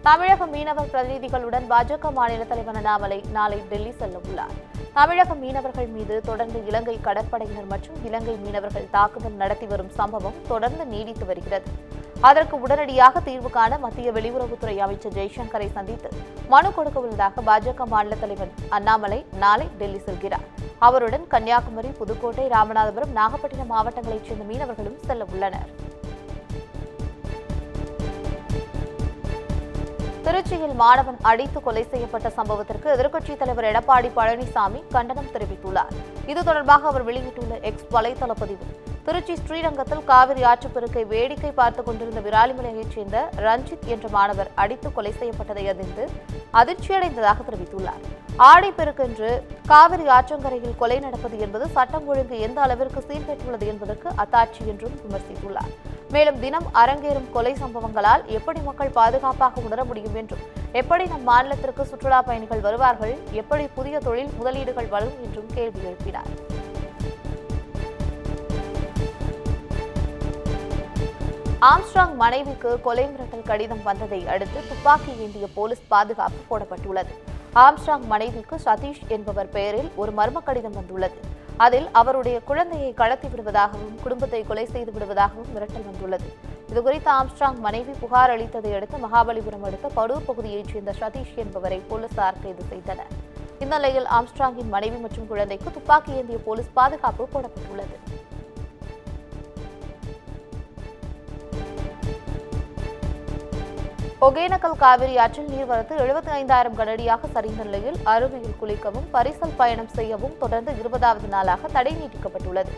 தமிழக மீனவர் பிரதிநிதிகளுடன் பாஜக மாநில தலைவர் அண்ணாமலை நாளை டெல்லி செல்ல உள்ளார். தமிழக மீனவர்கள் மீது தொடர்ந்து இலங்கை கடற்படையினர் மற்றும் இலங்கை மீனவர்கள் தாக்குதல் நடத்தி வரும் சம்பவம் தொடர்ந்து நீடித்து வருகிறது. அதற்கு உடனடியாக தீர்வு காண மத்திய வெளியுறவுத்துறை அமைச்சர் ஜெய்சங்கரை சந்தித்து மனு கொடுக்க உள்ளதாக பாஜக மாநில தலைவர் அண்ணாமலை நாளை டெல்லி செல்கிறார். அவருடன் கன்னியாகுமரி, புதுக்கோட்டை, ராமநாதபுரம், நாகப்பட்டினம் மாவட்டங்களைச் சேர்ந்த மீனவர்களும் செல்ல உள்ளனர். திருச்சியில் மாணவன் அடித்து கொலை செய்யப்பட்ட சம்பவத்திற்கு எதிர்க்கட்சித் தலைவர் எடப்பாடி பழனிசாமி கண்டனம் தெரிவித்துள்ளார். இது தொடர்பாக அவர் வெளியிட்டுள்ள எக்ஸ் வலைதள பதிவில், திருச்சி ஸ்ரீரங்கத்தில் காவிரி ஆற்றுப்பெருக்கை வேடிக்கை பார்த்துக் கொண்டிருந்த விராலிமலையைச் சேர்ந்த ரஞ்சித் என்ற மாணவர் அடித்து கொலை செய்யப்பட்டதை அறிந்து அதிர்ச்சியடைந்ததாக தெரிவித்துள்ளார். ஆடிப்பெருக்கென்று காவிரி ஆற்றங்கரையில் கொலை நடப்பது என்பது சட்டம் ஒழுங்கு எந்த அளவிற்கு சீர்கெட்டுள்ளது என்பதற்கு அத்தாட்சி என்றும் விமர்சித்துள்ளார். மேலும் தினம் அரங்கேறும் கொலை சம்பவங்களால் எப்படி மக்கள் பாதுகாப்பாக உணர முடியும் என்றும், எப்படி நம் மாநிலத்திற்கு சுற்றுலா பயணிகள் வருவார்கள், எப்படி புதிய தொழில் முதலீடுகள் வரும் என்றும் கேள்வி எழுப்பினார். ஆம்ஸ்ட்ராங் மனைவிக்கு கொலை மிரட்டல் கடிதம் வந்ததை அடுத்து துப்பாக்கி ஏந்திய போலீஸ் பாதுகாப்பு போடப்பட்டுள்ளது. ஆம்ஸ்ட்ராங் மனைவிக்கு சதீஷ் என்பவர் பெயரில் ஒரு மர்ம கடிதம் வந்துள்ளது. அதில் அவருடைய குழந்தையை கடத்தி விடுவதாகவும் குடும்பத்தை கொலை செய்து விடுவதாகவும் மிரட்டல் வந்துள்ளது. இதுகுறித்து ஆம்ஸ்ட்ராங் மனைவி புகார் அளித்ததை அடுத்து மகாபலிபுரம் அடுத்த படூர் பகுதியைச் சேர்ந்த சதீஷ் என்பவரை போலீசார் கைது செய்தனர். இந்நிலையில் ஆம்ஸ்ட்ராங்கின் மனைவி மற்றும் குழந்தைக்கு துப்பாக்கி ஏந்திய போலீஸ் பாதுகாப்பு போடப்பட்டுள்ளது. ஒகேனக்கல் காவிரி ஆற்றில் நீர்வரத்து 75,000 கனஅடியாக சரிந்த நிலையில் அருவியில் குளிக்கவும் பரிசல் பயணம் செய்யவும் தொடர்ந்து 20வது நாளாக தடை நீட்டிக்கப்பட்டுள்ளது.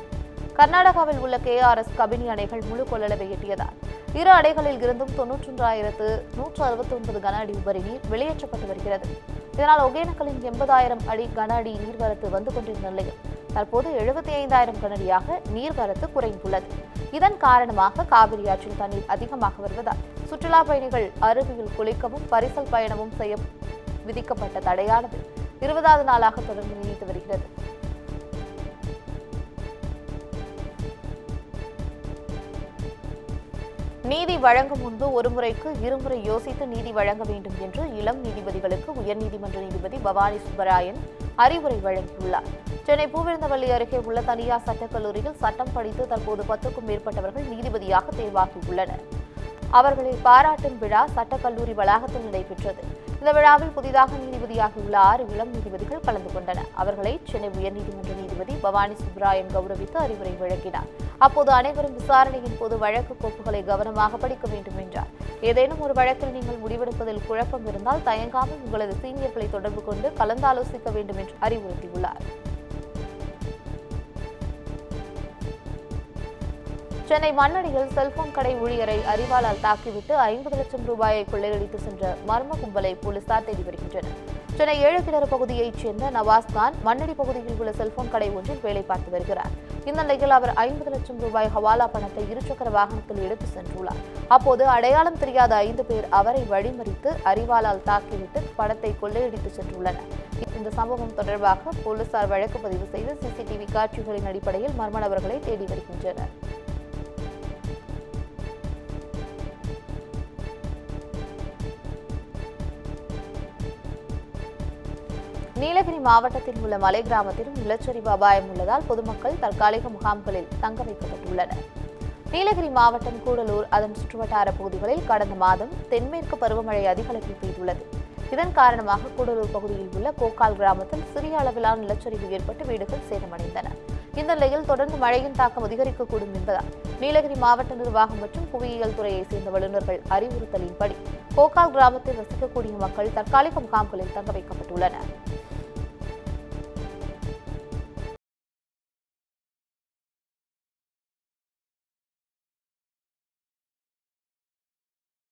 கர்நாடகாவில் உள்ள KRS கபினி அணைகள் முழு கொள்ளளவை எட்டியதால் இரு அணைகளில் இருந்தும் 91,169 கன அடி உபரி நீர் வெளியேற்றப்பட்டு வருகிறது. இதனால் ஒகேனக்கலின் 80,000 அடி கன அடி நீர்வரத்து வந்து கொண்டிருந்த நிலையில் தற்போது 75,000 கனஅடியாக நீர்வரத்து குறைந்துள்ளது. இதன் காரணமாக காவிரி ஆற்றில் தண்ணீர் அதிகமாக வருவதால் சுற்றுலா பயணிகள் அருவியில் குளிக்கவும் பரிசல் பயணமும் செய்ய விதிக்கப்பட்ட தடையானது 20வது நாளாக தொடர்ந்து நீடித்து வருகிறது. நீதி வழங்கும் முன்பு ஒருமுறைக்கு இருமுறை யோசித்து நீதி வழங்க வேண்டும் என்று இளம் நீதிபதிகளுக்கு உயர்நீதிமன்ற நீதிபதி பவானி சுப்பராயன் அறிவுரை வழங்கியுள்ளார். சென்னை பூவிருந்தவல்லி அருகே உள்ள தனியார் சட்டக்கல்லூரியில் சட்டம் படித்து தற்போது 10க்கும் மேற்பட்டவர்கள் நீதிபதியாக தேர்வாகியுள்ளனர். அவர்களை பாராட்டும் விழா சட்டக்கல்லூரி வளாகத்தில் நடைபெற்றது. இந்த விழாவில் புதிதாக நீதிபதியாகியுள்ள 6 இளம் நீதிபதிகள் கலந்து கொண்டனர். அவர்களை சென்னை உயர்நீதிமன்ற நீதிபதி பவானி சுப்பராயன் கௌரவித்து அறிவுரை வழங்கினார். அப்போது அனைவரும் விசாரணையின் போது வழக்கு கோப்புகளை கவனமாக படிக்க வேண்டும் என்றார். ஏதேனும் ஒரு வழக்கில் நீங்கள் முடிவெடுப்பதில் குழப்பம் இருந்தால் தயங்காமல் உங்களது சீனியர்களை தொடர்பு கொண்டு கலந்தாலோசிக்க வேண்டும் என்று அறிவுறுத்தியுள்ளார். சென்னை மண்ணடியில் செல்போன் கடை ஊழியரை அரிவாளால் தாக்கிவிட்டு 50 லட்சம் ரூபாயை கொள்ளையடித்து சென்ற மர்ம கும்பலை போலீசார் தேடி வருகின்றனர். சென்னை 7 கிணறு பகுதியைச் சேர்ந்த நவாஸ்கான் மண்ணடி பகுதியில் உள்ள செல்போன் கடை ஒன்றில் வேலை பார்த்து வருகிறார். இந்த நிலையில் அவர் 50 லட்சம் ரூபாய் ஹவாலா பணத்தை இருசக்கர வாகனத்தில் எடுத்து சென்றுள்ளார். அப்போது அடையாளம் தெரியாத 5 பேர் அவரை வழிமறித்து அரிவாளால் தாக்கிவிட்டு பணத்தை கொள்ளையடித்து சென்றுள்ளனர். இந்த சம்பவம் தொடர்பாக போலீசார் வழக்கு பதிவு செய்து CCTV காட்சிகளின் அடிப்படையில் மர்ம நபர்களை தேடி வருகின்றனர். நீலகிரி மாவட்டத்தில் உள்ள மலை கிராமத்திலும் நிலச்சரிவு அபாயம் உள்ளதால் பொதுமக்கள் தற்காலிக முகாம்களில் தங்க வைக்கப்பட்டுள்ளனர். நீலகிரி மாவட்டம் கூடலூர் அதன் சுற்றுவட்டார பகுதிகளில் கடந்த மாதம் தென்மேற்கு பருவமழை அதிக அளவில் பெய்துள்ளது. இதன் காரணமாக கூடலூர் பகுதியில் உள்ள கோக்கால் கிராமத்தில் சிறிய அளவிலான நிலச்சரிவு ஏற்பட்டு வீடுகள் சேதமடைந்தன. இந்த நிலையில் தொடர்ந்து மழையின் தாக்கம் அதிகரிக்கக்கூடும் என்பதால் நீலகிரி மாவட்ட நிர்வாகம் மற்றும் புவியியல் துறையை சேர்ந்த வல்லுநர்கள் அறிவுறுத்தலின்படி கோக்கால் கிராமத்தில் வசிக்கக்கூடிய மக்கள் தற்காலிக முகாம்களில் தங்க வைக்கப்பட்டுள்ளனர்.